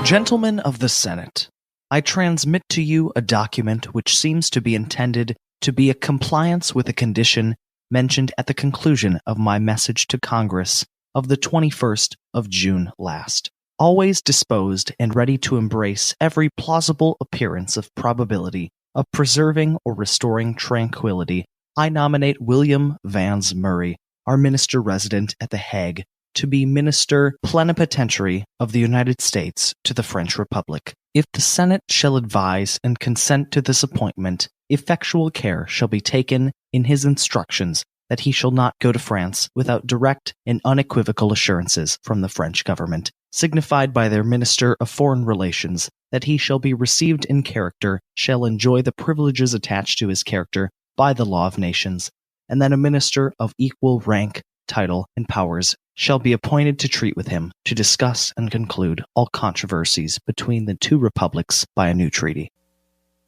Gentlemen of the Senate, I transmit to you a document which seems to be intended to be a compliance with a condition mentioned at the conclusion of my message to Congress of the 21st of June last. Always disposed and ready to embrace every plausible appearance of probability of preserving or restoring tranquility, I nominate William Vans Murray, our minister resident at The Hague, to be Minister Plenipotentiary of the United States to the French Republic. If the Senate shall advise and consent to this appointment, effectual care shall be taken in his instructions that he shall not go to France without direct and unequivocal assurances from the French government, signified by their Minister of Foreign Relations, that he shall be received in character, shall enjoy the privileges attached to his character by the law of nations, and that a minister of equal rank, title, and powers shall be appointed to treat with him, to discuss and conclude all controversies between the two republics by a new treaty.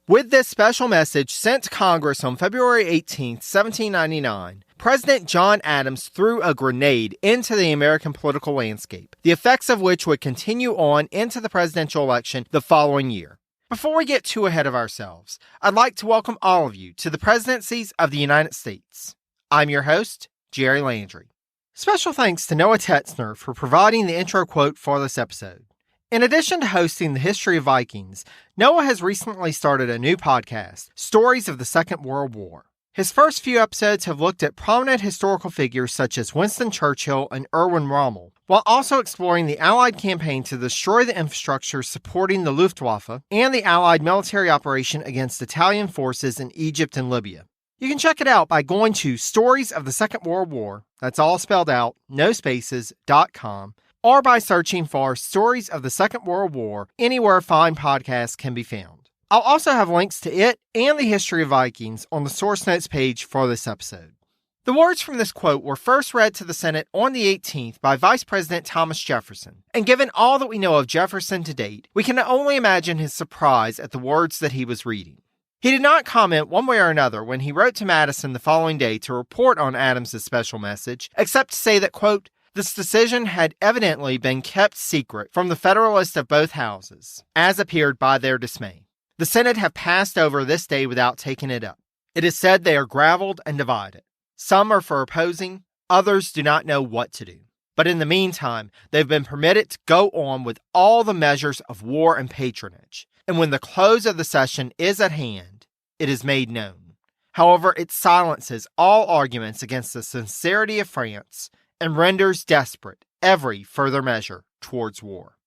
With this special message sent to Congress on February 18, 1799, President John Adams threw a grenade into the American political landscape, the effects of which would continue on into the presidential election the following year. Before we get too ahead of ourselves, I'd like to welcome all of you to the presidencies of the United States. I'm your host, Jerry Landry. Special thanks to Noah Tetzner for providing the intro quote for this episode. In addition to hosting the History of Vikings, Noah has recently started a new podcast, Stories of the Second World War. His first few episodes have looked at prominent historical figures such as Winston Churchill and Erwin Rommel, while also exploring the Allied campaign to destroy the infrastructure supporting the Luftwaffe and the Allied military operation against Italian forces in Egypt and Libya. You can check it out by going to Stories of the Second World War, that's all spelled out, no spaces.com, or by searching for Stories of the Second World War anywhere fine podcasts can be found. I'll also have links to it and the History of Vikings on the source notes page for this episode. The words from this quote were first read to the Senate on the 18th by Vice President Thomas Jefferson, and given all that we know of Jefferson to date, we can only imagine his surprise at the words that he was reading. He did not comment one way or another when he wrote to Madison the following day to report on Adams' special message, except to say that, quote, this decision had evidently been kept secret from the Federalists of both houses, as appeared by their dismay. The Senate have passed over this day without taking it up. It is said they are graveled and divided. Some are for opposing, others do not know what to do. But in the meantime, they've been permitted to go on with all the measures of war and patronage. And when the close of the session is at hand, it is made known. However, it silences all arguments against the sincerity of France and renders desperate every further measure towards war.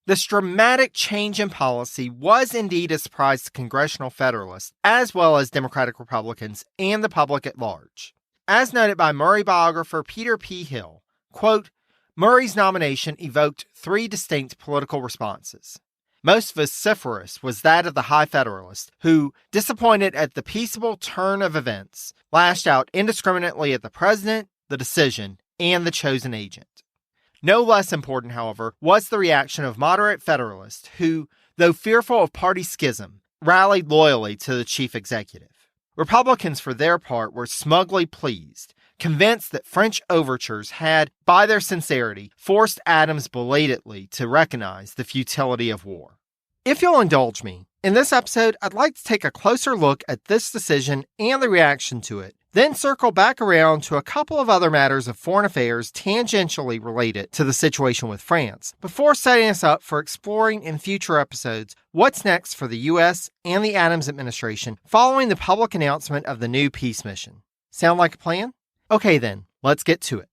This dramatic change in policy was indeed a surprise to congressional Federalists, as well as Democratic Republicans and the public at large. As noted by Murray biographer Peter P. Hill, quote, Murray's nomination evoked three distinct political responses. Most vociferous was that of the High Federalists, who, disappointed at the peaceable turn of events, lashed out indiscriminately at the president, the decision, and the chosen agent. No less important, however, was the reaction of moderate Federalists who, though fearful of party schism, rallied loyally to the chief executive. Republicans, for their part, were smugly pleased, convinced that French overtures had, by their sincerity, forced Adams belatedly to recognize the futility of war. If you'll indulge me, in this episode, I'd like to take a closer look at this decision and the reaction to it, then circle back around to a couple of other matters of foreign affairs tangentially related to the situation with France, before setting us up for exploring in future episodes what's next for the U.S. and the Adams administration following the public announcement of the new peace mission. Sound like a plan? Okay then, let's get to it.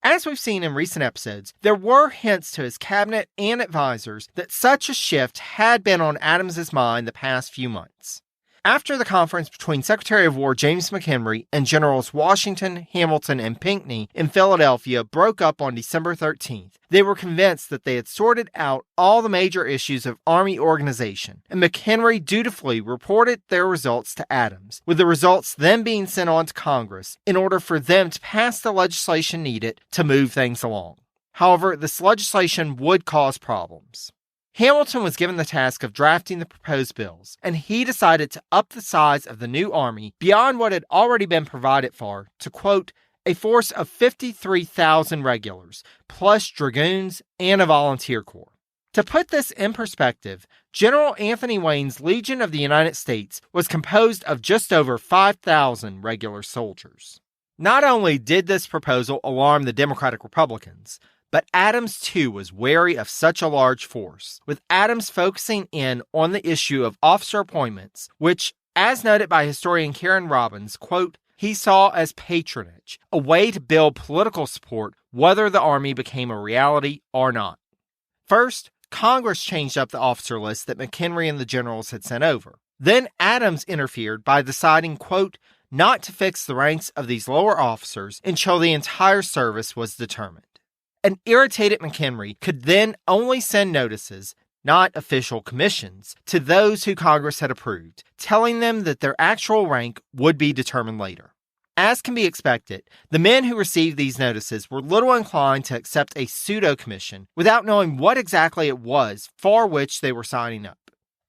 As we've seen in recent episodes, there were hints to his cabinet and advisors that such a shift had been on Adams' mind the past few months. After the conference between Secretary of War James McHenry and Generals Washington, Hamilton, and Pinckney in Philadelphia broke up on December 13th, they were convinced that they had sorted out all the major issues of Army organization, and McHenry dutifully reported their results to Adams, with the results then being sent on to Congress in order for them to pass the legislation needed to move things along. However, this legislation would cause problems. Hamilton was given the task of drafting the proposed bills, and he decided to up the size of the new army beyond what had already been provided for to, quote, a force of 53,000 regulars, plus dragoons and a volunteer corps. To put this in perspective, General Anthony Wayne's Legion of the United States was composed of just over 5,000 regular soldiers. Not only did this proposal alarm the Democratic Republicans, but Adams too was wary of such a large force, with Adams focusing in on the issue of officer appointments, which, as noted by historian Karen Robbins, quote, he saw as patronage, a way to build political support whether the Army became a reality or not. First, Congress changed up the officer list that McHenry and the generals had sent over. Then Adams interfered by deciding, quote, not to fix the ranks of these lower officers until the entire service was determined. An irritated McHenry could then only send notices, not official commissions, to those who Congress had approved, telling them that their actual rank would be determined later. As can be expected, the men who received these notices were little inclined to accept a pseudo-commission without knowing what exactly it was for which they were signing up.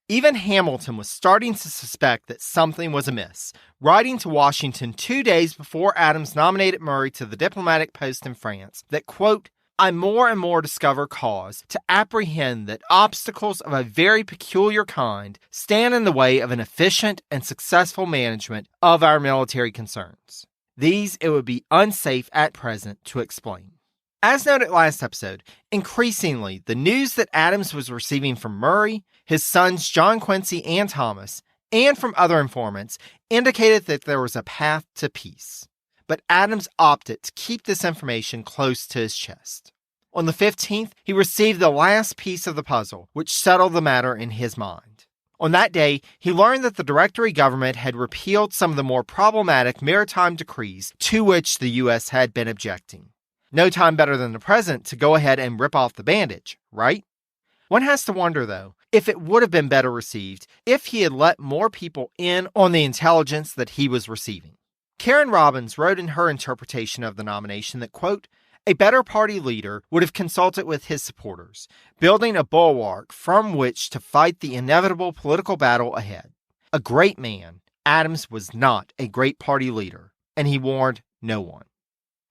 Even Hamilton was starting to suspect that something was amiss, writing to Washington 2 days before Adams nominated Murray to the diplomatic post in France that, quote, I more and more discover cause to apprehend that obstacles of a very peculiar kind stand in the way of an efficient and successful management of our military concerns. These it would be unsafe at present to explain. As noted last episode, increasingly the news that Adams was receiving from Murray, his sons John Quincy and Thomas, and from other informants indicated that there was a path to peace. But Adams opted to keep this information close to his chest. On the 15th, he received the last piece of the puzzle, which settled the matter in his mind. On that day, he learned that the Directory government had repealed some of the more problematic maritime decrees to which the U.S. had been objecting. No time better than the present to go ahead and rip off the bandage, right? One has to wonder, though, if it would have been better received if he had let more people in on the intelligence that he was receiving. Karen Robbins wrote in her interpretation of the nomination that, quote, a better party leader would have consulted with his supporters, building a bulwark from which to fight the inevitable political battle ahead. A great man, Adams was not a great party leader, and he warned no one.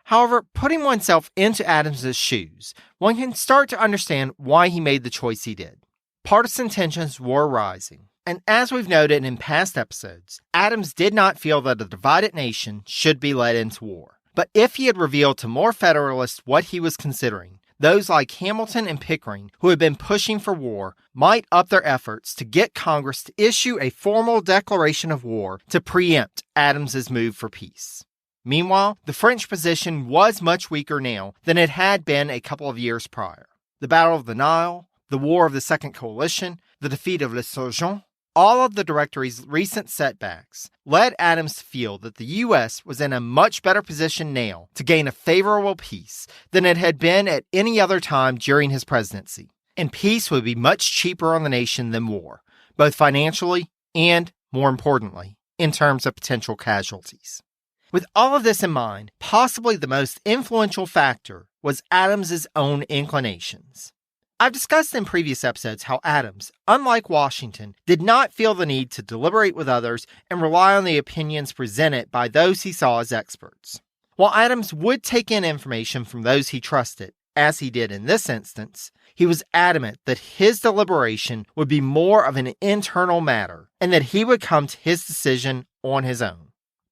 However, putting oneself into Adams's shoes, one can start to understand why he made the choice he did. Partisan tensions were rising. And as we've noted in past episodes, Adams did not feel that a divided nation should be led into war. But if he had revealed to more Federalists what he was considering, those like Hamilton and Pickering, who had been pushing for war, might up their efforts to get Congress to issue a formal declaration of war to preempt Adams's move for peace. Meanwhile, the French position was much weaker now than it had been a couple of years prior. The Battle of the Nile, the War of the Second Coalition, the defeat of Le Sergeant, all of the Directory's recent setbacks led Adams to feel that the U.S. was in a much better position now to gain a favorable peace than it had been at any other time during his presidency. And peace would be much cheaper on the nation than war, both financially and, more importantly, in terms of potential casualties. With all of this in mind, possibly the most influential factor was Adams's own inclinations. I've discussed in previous episodes how Adams, unlike Washington, did not feel the need to deliberate with others and rely on the opinions presented by those he saw as experts. While Adams would take in information from those he trusted, as he did in this instance, he was adamant that his deliberation would be more of an internal matter and that he would come to his decision on his own.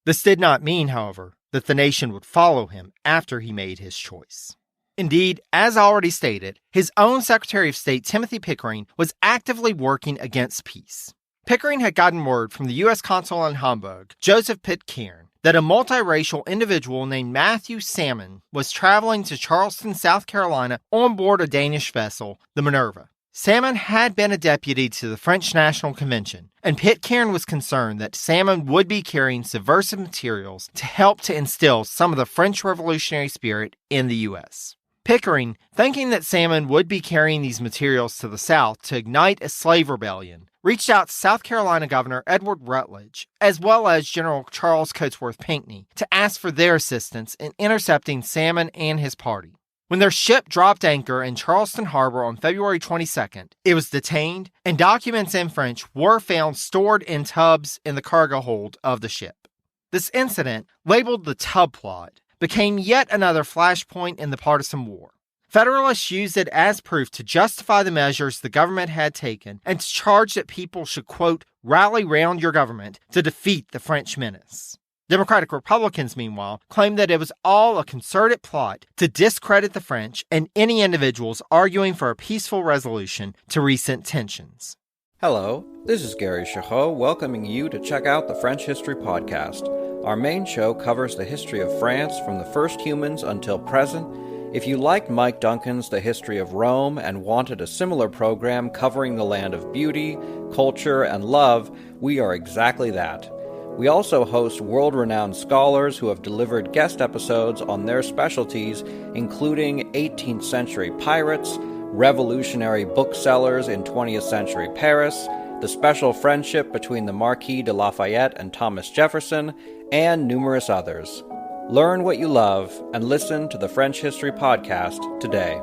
This did not mean, however, that the nation would follow him after he made his choice. Indeed, as already stated, his own Secretary of State Timothy Pickering was actively working against peace. Pickering had gotten word from the U.S. Consul in Hamburg, Joseph Pitcairn, that a multiracial individual named Matthew Salmon was traveling to Charleston, South Carolina on board a Danish vessel, the Minerva. Salmon had been a deputy to the French National Convention, and Pitcairn was concerned that Salmon would be carrying subversive materials to help to instill some of the French revolutionary spirit in the U.S. Pickering, thinking that Salmon would be carrying these materials to the South to ignite a slave rebellion, reached out to South Carolina Governor Edward Rutledge, as well as General Charles Cotesworth Pinckney, to ask for their assistance in intercepting Salmon and his party. When their ship dropped anchor in Charleston Harbor on February 22nd, it was detained, and documents in French were found stored in tubs in the cargo hold of the ship. This incident, labeled the Tub Plot, became yet another flashpoint in the partisan war. Federalists used it as proof to justify the measures the government had taken and to charge that people should, quote, rally round your government to defeat the French menace. Democratic Republicans, meanwhile, claimed that it was all a concerted plot to discredit the French and any individuals arguing for a peaceful resolution to recent tensions. Hello, this is Gary Chahot welcoming you to check out the French History Podcast. Our main show covers the history of France from the first humans until present. If you liked Mike Duncan's The History of Rome and wanted a similar program covering the land of beauty, culture, and love, we are exactly that. We also host world-renowned scholars who have delivered guest episodes on their specialties, including 18th century pirates, revolutionary booksellers in 20th century Paris, the special friendship between the Marquis de Lafayette and Thomas Jefferson, and numerous others. Learn what you love and listen to the French History Podcast today.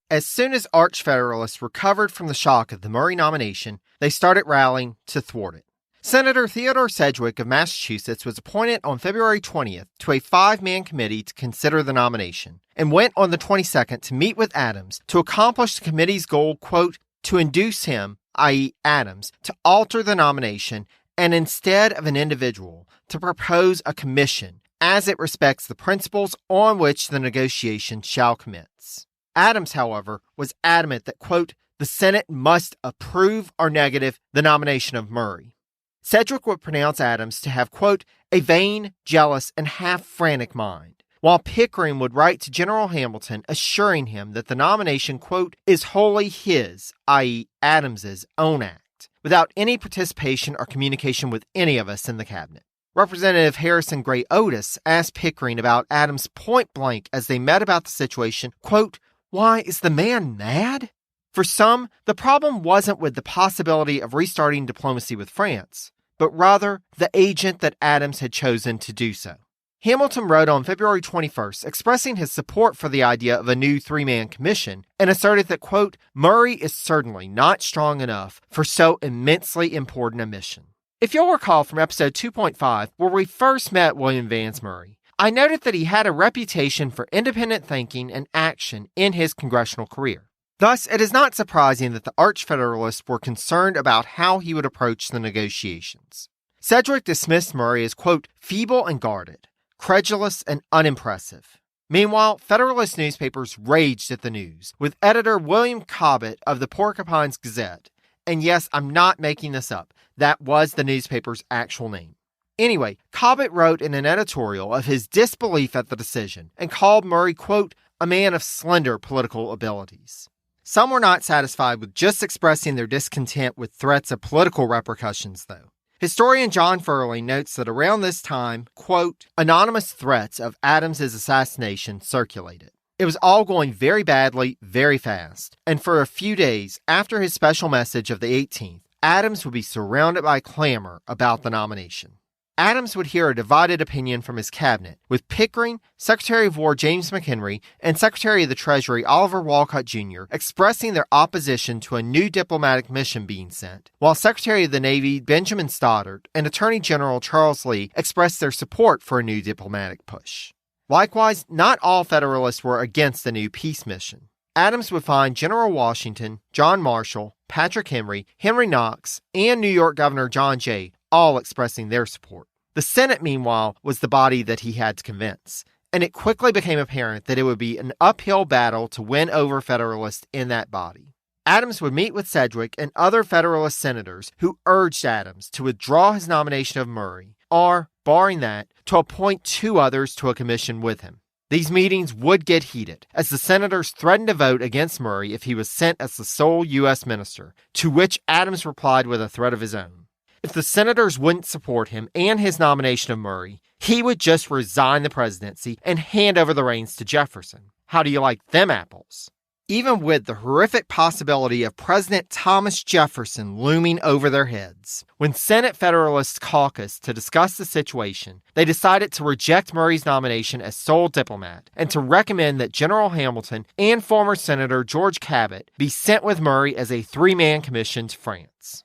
As soon as Arch-Federalists recovered from the shock of the Murray nomination, they started rallying to thwart it. Senator Theodore Sedgwick of Massachusetts was appointed on February 20th to a 5-man committee to consider the nomination, and went on the 22nd to meet with Adams to accomplish the committee's goal, quote, to induce him, i.e. Adams, to alter the nomination and instead of an individual, to propose a commission as it respects the principles on which the negotiation shall commence. Adams, however, was adamant that, quote, the Senate must approve or negative the nomination of Murray. Sedgwick would pronounce Adams to have, quote, a vain, jealous, and half-frantic mind, while Pickering would write to General Hamilton assuring him that the nomination, quote, is wholly his, i.e. Adams's, own act, without any participation or communication with any of us in the cabinet. Representative Harrison Gray Otis asked Pickering about Adams point blank as they met about the situation, quote, why, is the man mad? For some, the problem wasn't with the possibility of restarting diplomacy with France, but rather the agent that Adams had chosen to do so. Hamilton wrote on February 21st expressing his support for the idea of a new 3-man commission and asserted that, quote, Murray is certainly not strong enough for so immensely important a mission. If you'll recall from episode 2.5, where we first met William Vance Murray, I noted that he had a reputation for independent thinking and action in his congressional career. Thus, it is not surprising that the Arch-Federalists were concerned about how he would approach the negotiations. Sedgwick dismissed Murray as, quote, feeble and guarded, credulous and unimpressive. Meanwhile, Federalist newspapers raged at the news, with editor William Cobbett of the Porcupines Gazette, and yes, I'm not making this up, that was the newspaper's actual name. Anyway, Cobbett wrote in an editorial of his disbelief at the decision and called Murray, quote, a man of slender political abilities. Some were not satisfied with just expressing their discontent with threats of political repercussions, though. Historian John Furley notes that around this time, quote, anonymous threats of Adams's assassination circulated. It was all going very badly, very fast, and for a few days after his special message of the 18th, Adams would be surrounded by clamor about the nomination. Adams would hear a divided opinion from his cabinet, with Pickering, Secretary of War James McHenry, and Secretary of the Treasury Oliver Wolcott Jr. expressing their opposition to a new diplomatic mission being sent, while Secretary of the Navy Benjamin Stoddard and Attorney General Charles Lee expressed their support for a new diplomatic push. Likewise, not all Federalists were against the new peace mission. Adams would find General Washington, John Marshall, Patrick Henry, Henry Knox, and New York Governor John Jay all expressing their support. The Senate, meanwhile, was the body that he had to convince, and it quickly became apparent that it would be an uphill battle to win over Federalists in that body. Adams would meet with Sedgwick and other Federalist senators who urged Adams to withdraw his nomination of Murray, or, barring that, to appoint 2 others to a commission with him. These meetings would get heated, as the senators threatened to vote against Murray if he was sent as the sole U.S. minister, to which Adams replied with a threat of his own. If the senators wouldn't support him and his nomination of Murray, he would just resign the presidency and hand over the reins to Jefferson. How do you like them apples? Even with the horrific possibility of President Thomas Jefferson looming over their heads, when Senate Federalists caucused to discuss the situation, they decided to reject Murray's nomination as sole diplomat and to recommend that General Hamilton and former Senator George Cabot be sent with Murray as a 3-man commission to France.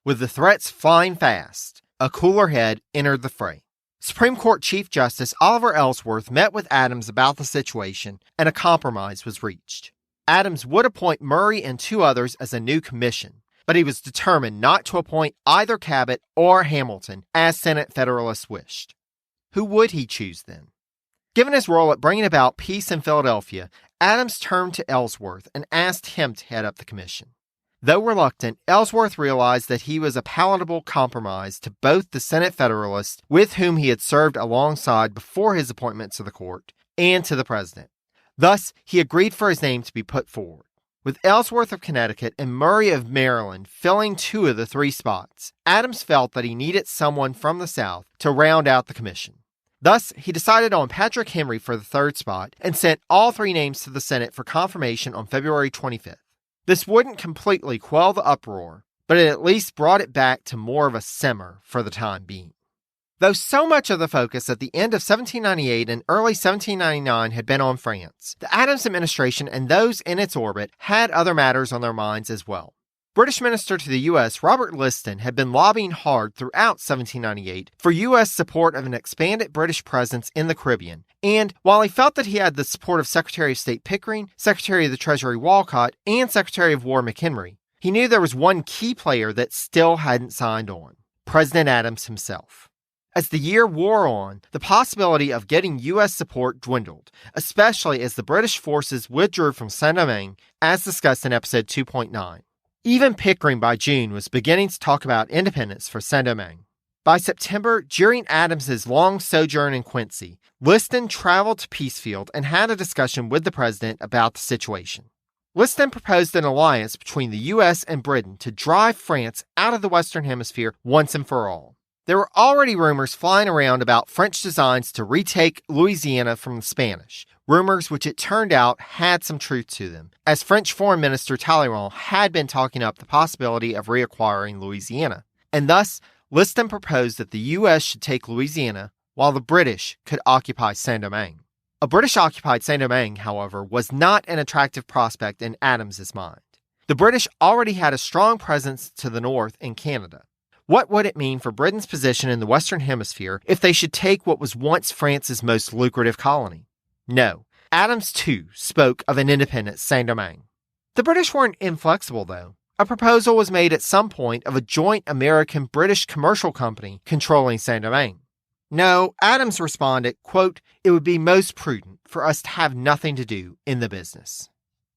With the threats flying fast, a cooler head entered the fray. Supreme Court Chief Justice Oliver Ellsworth met with Adams about the situation, and a compromise was reached. Adams would appoint Murray and 2 others as a new commission, but he was determined not to appoint either Cabot or Hamilton as Senate Federalists wished. Who would he choose then? Given his role at bringing about peace in Philadelphia, Adams turned to Ellsworth and asked him to head up the commission. Though reluctant, Ellsworth realized that he was a palatable compromise to both the Senate Federalists, with whom he had served alongside before his appointment to the court, and to the president. Thus, he agreed for his name to be put forward. With Ellsworth of Connecticut and Murray of Maryland filling 2 of the 3 spots, Adams felt that he needed someone from the South to round out the commission. Thus, he decided on Patrick Henry for the 3rd spot and sent all 3 names to the Senate for confirmation on February 25th. This wouldn't completely quell the uproar, but it at least brought it back to more of a simmer for the time being. Though so much of the focus at the end of 1798 and early 1799 had been on France, the Adams administration and those in its orbit had other matters on their minds as well. British Minister to the U.S. Robert Liston had been lobbying hard throughout 1798 for U.S. support of an expanded British presence in the Caribbean, and while he felt that he had the support of Secretary of State Pickering, Secretary of the Treasury Walcott, and Secretary of War McHenry, he knew there was one key player that still hadn't signed on: President Adams himself. As the year wore on, the possibility of getting U.S. support dwindled, especially as the British forces withdrew from Saint-Domingue, as discussed in episode 2.9. Even Pickering by June was beginning to talk about independence for Saint-Domingue. By September, during Adams's long sojourn in Quincy, Liston traveled to Peacefield and had a discussion with the president about the situation. Liston proposed an alliance between the U.S. and Britain to drive France out of the Western Hemisphere once and for all. There were already rumors flying around about French designs to retake Louisiana from the Spanish, rumors which it turned out had some truth to them, as French Foreign Minister Talleyrand had been talking up the possibility of reacquiring Louisiana. And thus, Liston proposed that the U.S. should take Louisiana, while the British could occupy Saint-Domingue. A British-occupied Saint-Domingue, however, was not an attractive prospect in Adams's mind. The British already had a strong presence to the north in Canada. What would it mean for Britain's position in the Western Hemisphere if they should take what was once France's most lucrative colony? No. Adams, too, spoke of an independent Saint-Domingue. The British weren't inflexible, though. A proposal was made at some point of a joint American-British commercial company controlling Saint-Domingue. No, Adams responded, quote, "It would be most prudent for us to have nothing to do in the business."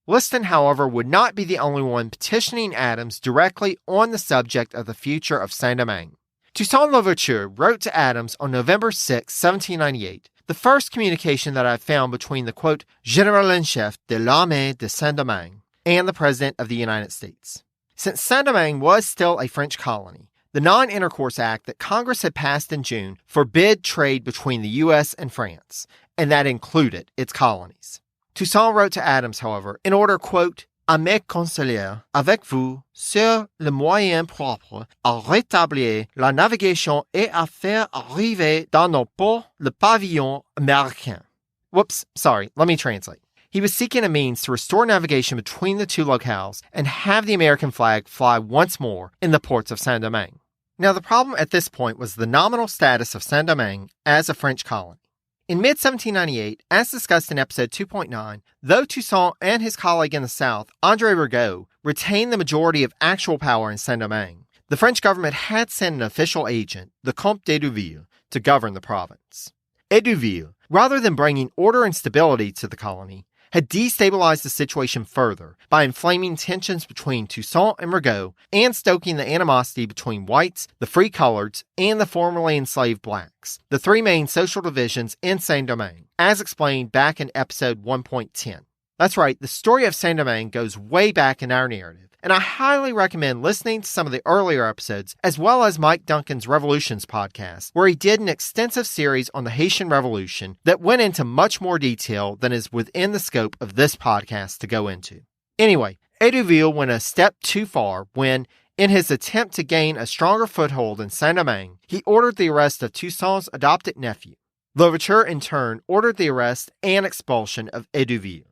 Liston, however, would not be the only one petitioning Adams directly on the subject of the future of Saint-Domingue. Toussaint Louverture wrote to Adams on November 6, 1798, the first communication that I found between the, quote, Général-en-chef de l'armée de Saint-Domingue and the President of the United States. Since Saint-Domingue was still a French colony, the Non-Intercourse Act that Congress had passed in June forbid trade between the U.S. and France, and that included its colonies. Toussaint wrote to Adams, however, in order, quote, à me conseiller avec vous sur le moyen propre à rétablir la navigation et à faire arriver dans nos ports le pavillon américain. Whoops, sorry, let me translate. He was seeking a means to restore navigation between the two locales and have the American flag fly once more in the ports of Saint-Domingue. Now, the problem at this point was the nominal status of Saint-Domingue as a French colony. In mid-1798, as discussed in episode 2.9, though Toussaint and his colleague in the South, André Rigaud, retained the majority of actual power in Saint-Domingue, the French government had sent an official agent, the Comte d'Edouville, to govern the province. Edouville, rather than bringing order and stability to the colony, had destabilized the situation further by inflaming tensions between Toussaint and Rigaud and stoking the animosity between whites, the free coloreds, and the formerly enslaved blacks, the 3 main social divisions in Saint-Domingue, as explained back in episode 1.10. That's right, the story of Saint-Domingue goes way back in our narrative, and I highly recommend listening to some of the earlier episodes, as well as Mike Duncan's Revolutions podcast, where he did an extensive series on the Haitian Revolution that went into much more detail than is within the scope of this podcast to go into. Anyway, Edouville went a step too far when, in his attempt to gain a stronger foothold in Saint-Domingue, he ordered the arrest of Toussaint's adopted nephew. Louverture, in turn, ordered the arrest and expulsion of Edouville.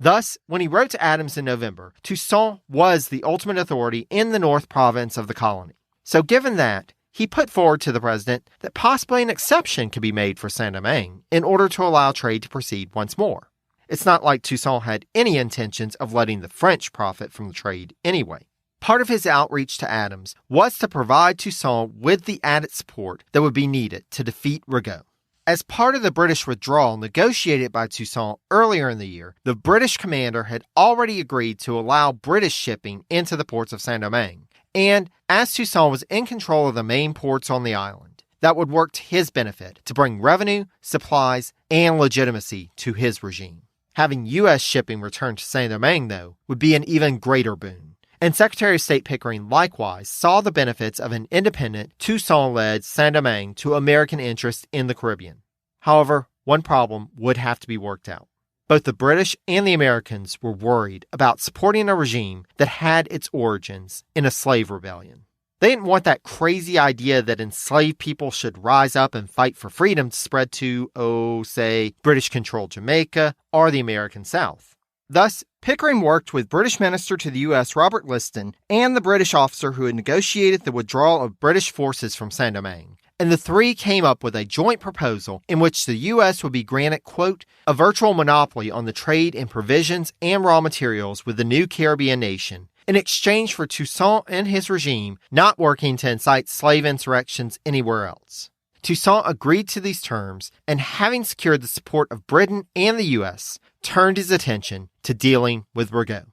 Thus, when he wrote to Adams in November, Toussaint was the ultimate authority in the North Province of the colony. So given that, he put forward to the president that possibly an exception could be made for Saint-Domingue in order to allow trade to proceed once more. It's not like Toussaint had any intentions of letting the French profit from the trade anyway. Part of his outreach to Adams was to provide Toussaint with the added support that would be needed to defeat Rigaud. As part of the British withdrawal negotiated by Toussaint earlier in the year, the British commander had already agreed to allow British shipping into the ports of Saint-Domingue. And as Toussaint was in control of the main ports on the island, that would work to his benefit to bring revenue, supplies, and legitimacy to his regime. Having U.S. shipping return to Saint-Domingue, though, would be an even greater boon. And Secretary of State Pickering likewise saw the benefits of an independent, Toussaint-led Saint-Domingue to American interests in the Caribbean. However, one problem would have to be worked out. Both the British and the Americans were worried about supporting a regime that had its origins in a slave rebellion. They didn't want that crazy idea that enslaved people should rise up and fight for freedom to spread to, say, British-controlled Jamaica or the American South. Thus, Pickering worked with British Minister to the U.S. Robert Liston and the British officer who had negotiated the withdrawal of British forces from Saint-Domingue, and the three came up with a joint proposal in which the U.S. would be granted, quote, a virtual monopoly on the trade in provisions and raw materials with the new Caribbean nation, in exchange for Toussaint and his regime not working to incite slave insurrections anywhere else. Toussaint agreed to these terms, and having secured the support of Britain and the U.S., turned his attention to dealing with Rigaud.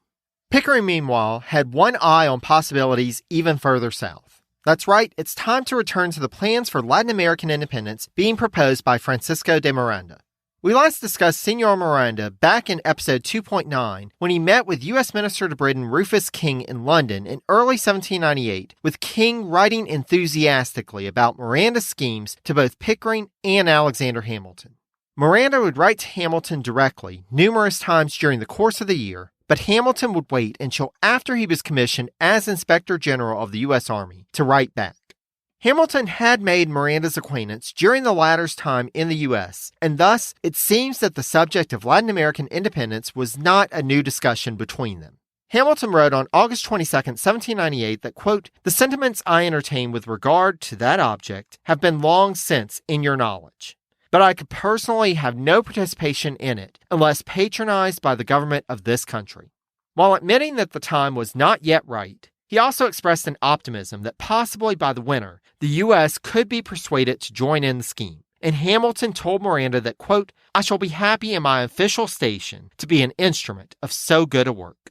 Pickering, meanwhile, had one eye on possibilities even further south. That's right, it's time to return to the plans for Latin American independence being proposed by Francisco de Miranda. We last discussed Senor Miranda back in episode 2.9 when he met with U.S. Minister to Britain Rufus King in London in early 1798, with King writing enthusiastically about Miranda's schemes to both Pickering and Alexander Hamilton. Miranda would write to Hamilton directly numerous times during the course of the year, but Hamilton would wait until after he was commissioned as Inspector General of the U.S. Army to write back. Hamilton had made Miranda's acquaintance during the latter's time in the U.S., and thus it seems that the subject of Latin American independence was not a new discussion between them. Hamilton wrote on August 22, 1798 that, quote, the sentiments I entertain with regard to that object have been long since in your knowledge, but I could personally have no participation in it unless patronized by the government of this country. While admitting that the time was not yet right, he also expressed an optimism that possibly by the winter, the U.S. could be persuaded to join in the scheme. And Hamilton told Miranda that, quote, I shall be happy in my official station to be an instrument of so good a work.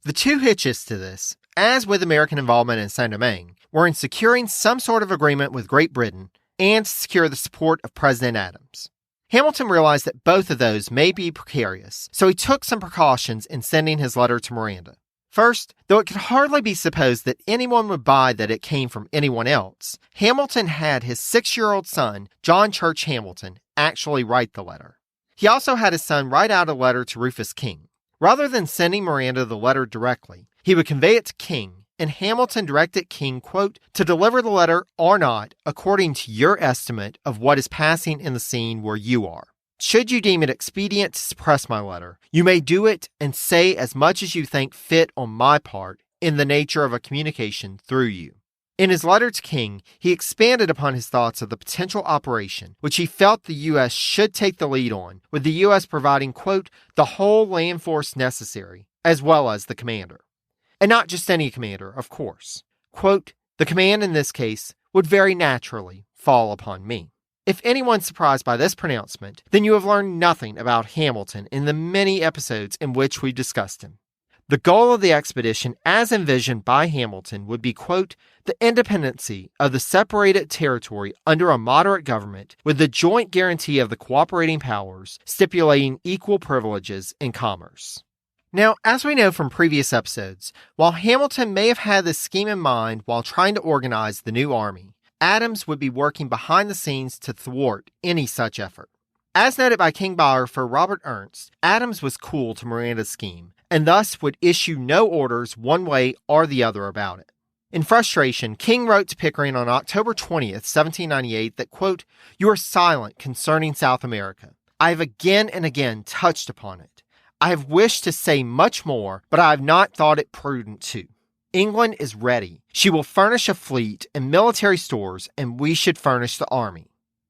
The two hitches to this, as with American involvement in Saint-Domingue, were in securing some sort of agreement with Great Britain and to secure the support of President Adams. Hamilton realized that both of those may be precarious, so he took some precautions in sending his letter to Miranda. First, though it could hardly be supposed that anyone would buy that it came from anyone else, Hamilton had his 6-year-old son, John Church Hamilton, actually write the letter. He also had his son write out a letter to Rufus King. Rather than sending Miranda the letter directly, he would convey it to King, and Hamilton directed King, quote, to deliver the letter or not according to your estimate of what is passing in the scene where you are. Should you deem it expedient to suppress my letter, you may do it and say as much as you think fit on my part in the nature of a communication through you. In his letter to King, he expanded upon his thoughts of the potential operation, which he felt the U.S. should take the lead on, with the U.S. providing, quote, the whole land force necessary, as well as the commander. And not just any commander, of course. Quote, the command in this case would very naturally fall upon me. If anyone's surprised by this pronouncement, then you have learned nothing about Hamilton in the many episodes in which we discussed him. The goal of the expedition, as envisioned by Hamilton, would be, quote, the independency of the separated territory under a moderate government with the joint guarantee of the cooperating powers, stipulating equal privileges in commerce. Now, as we know from previous episodes, while Hamilton may have had this scheme in mind while trying to organize the new army, Adams would be working behind the scenes to thwart any such effort. As noted by King biographer Robert Ernst, Adams was cool to Miranda's scheme, and thus would issue no orders one way or the other about it. In frustration, King wrote to Pickering on October 20th, 1798 that, quote, you are silent concerning South America. I have again and again touched upon it. I have wished to say much more, but I have not thought it prudent to. England is ready. She will furnish a fleet and military stores, and we should furnish the army.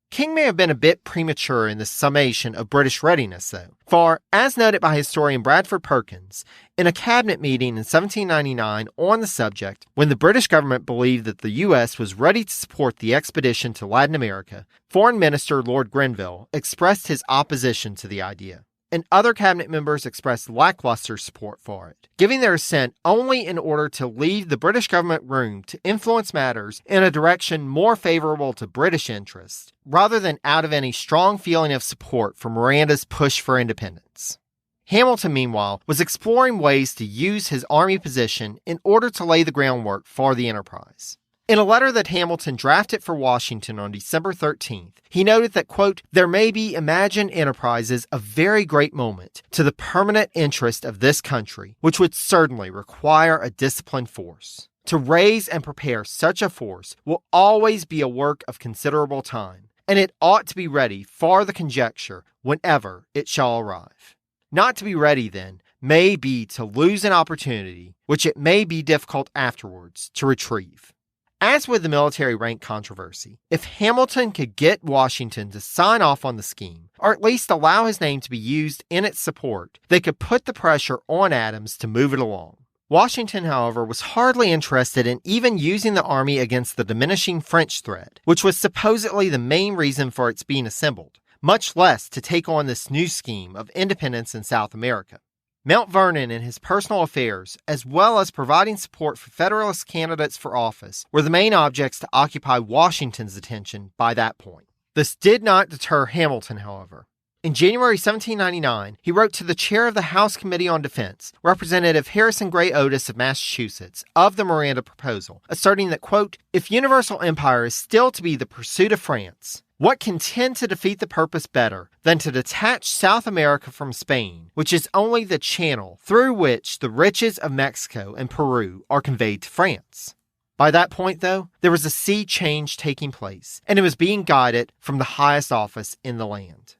King may have been a bit premature in this summation of British readiness, though, for, as noted by historian Bradford Perkins, in a cabinet meeting in 1799 on the subject, when the British government believed that the U.S. was ready to support the expedition to Latin America, Foreign Minister Lord Grenville expressed his opposition to the idea, and other cabinet members expressed lackluster support for it, giving their assent only in order to leave the British government room to influence matters in a direction more favorable to British interests, rather than out of any strong feeling of support for Miranda's push for independence. Hamilton, meanwhile, was exploring ways to use his army position in order to lay the groundwork for the enterprise. In a letter that Hamilton drafted for Washington on December 13th, he noted that, quote, there may be imagined enterprises of very great moment to the permanent interest of this country, which would certainly require a disciplined force. To raise and prepare such a force will always be a work of considerable time, and it ought to be ready for the conjuncture whenever it shall arrive. Not to be ready, then, may be to lose an opportunity which it may be difficult afterwards to retrieve. As with the military rank controversy, if Hamilton could get Washington to sign off on the scheme, or at least allow his name to be used in its support, they could put the pressure on Adams to move it along. Washington, however, was hardly interested in even using the army against the diminishing French threat, which was supposedly the main reason for its being assembled, much less to take on this new scheme of independence in South America. Mount Vernon and his personal affairs, as well as providing support for Federalist candidates for office, were the main objects to occupy Washington's attention by that point. This did not deter Hamilton, however. In January 1799, he wrote to the chair of the House Committee on Defense, Representative Harrison Gray Otis of Massachusetts, of the Miranda proposal, asserting that, quote, if universal empire is still to be the pursuit of France, what can tend to defeat the purpose better than to detach South America from Spain, which is only the channel through which the riches of Mexico and Peru are conveyed to France? By that point, though, there was a sea change taking place, and it was being guided from the highest office in the land.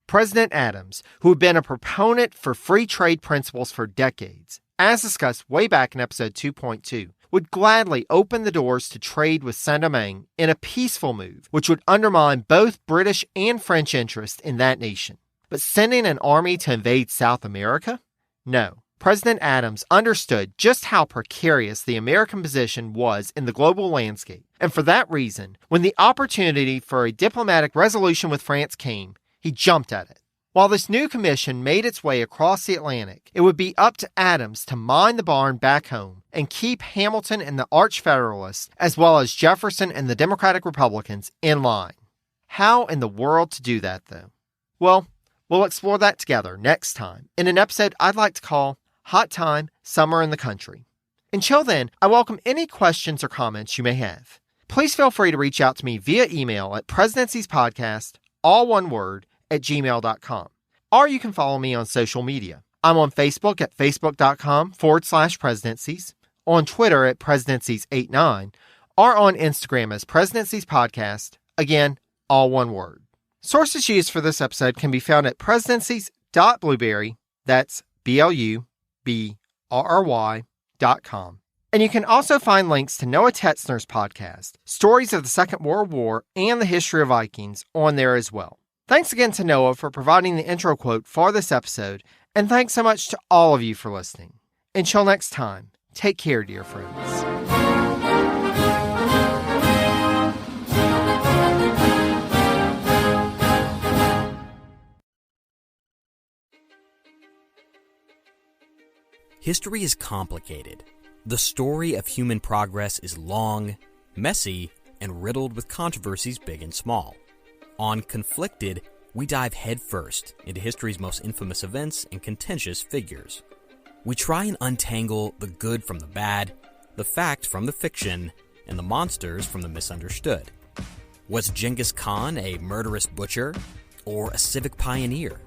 President Adams, who had been a proponent for free trade principles for decades, as discussed way back in episode 2.2, would gladly open the doors to trade with Saint-Domingue in a peaceful move which would undermine both British and French interest in that nation. But sending an army to invade South America? No. President Adams understood just how precarious the American position was in the global landscape, and for that reason, when the opportunity for a diplomatic resolution with France came, he jumped at it. While this new commission made its way across the Atlantic, it would be up to Adams to mind the barn back home and keep Hamilton and the Arch-Federalists, as well as Jefferson and the Democratic Republicans, in line. How in the world to do that, though? Well, we'll explore that together next time in an episode I'd like to call Hot Time, Summer in the Country. Until then, I welcome any questions or comments you may have. Please feel free to reach out to me via email at presidenciespodcast, all one word, @gmail.com. Or you can follow me on social media. I'm on Facebook at facebook.com/presidencies, on Twitter at presidencies89, or on Instagram as Presidencies Podcast, again, all one word. Sources used for this episode can be found at presidencies.blueberry, that's BLUBRRY.com. And you can also find links to Noah Tetzner's podcast, Stories of the Second World War and the History of Vikings, on there as well. Thanks again to Noah for providing the intro quote for this episode, and thanks so much to all of you for listening. Until next time, take care, dear friends. History is complicated. The story of human progress is long, messy, and riddled with controversies big and small. On Conflicted, we dive headfirst into history's most infamous events and contentious figures. We try and untangle the good from the bad, the fact from the fiction, and the monsters from the misunderstood. Was Genghis Khan a murderous butcher or a civic pioneer?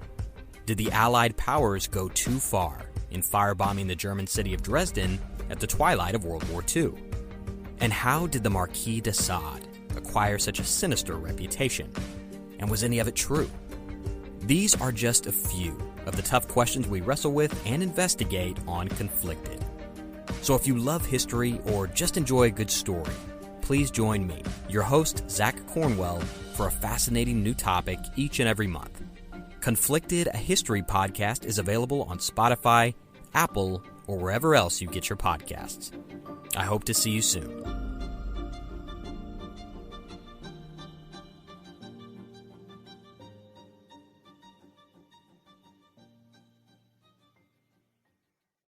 Did the Allied powers go too far in firebombing the German city of Dresden at the twilight of World War II? And how did the Marquis de Sade acquire such a sinister reputation? And was any of it true? These are just a few of the tough questions we wrestle with and investigate on Conflicted. So if you love history or just enjoy a good story, please join me, your host, Zach Cornwell, for a fascinating new topic each and every month. Conflicted, a history podcast, is available on Spotify, Apple, or wherever else you get your podcasts. I hope to see you soon.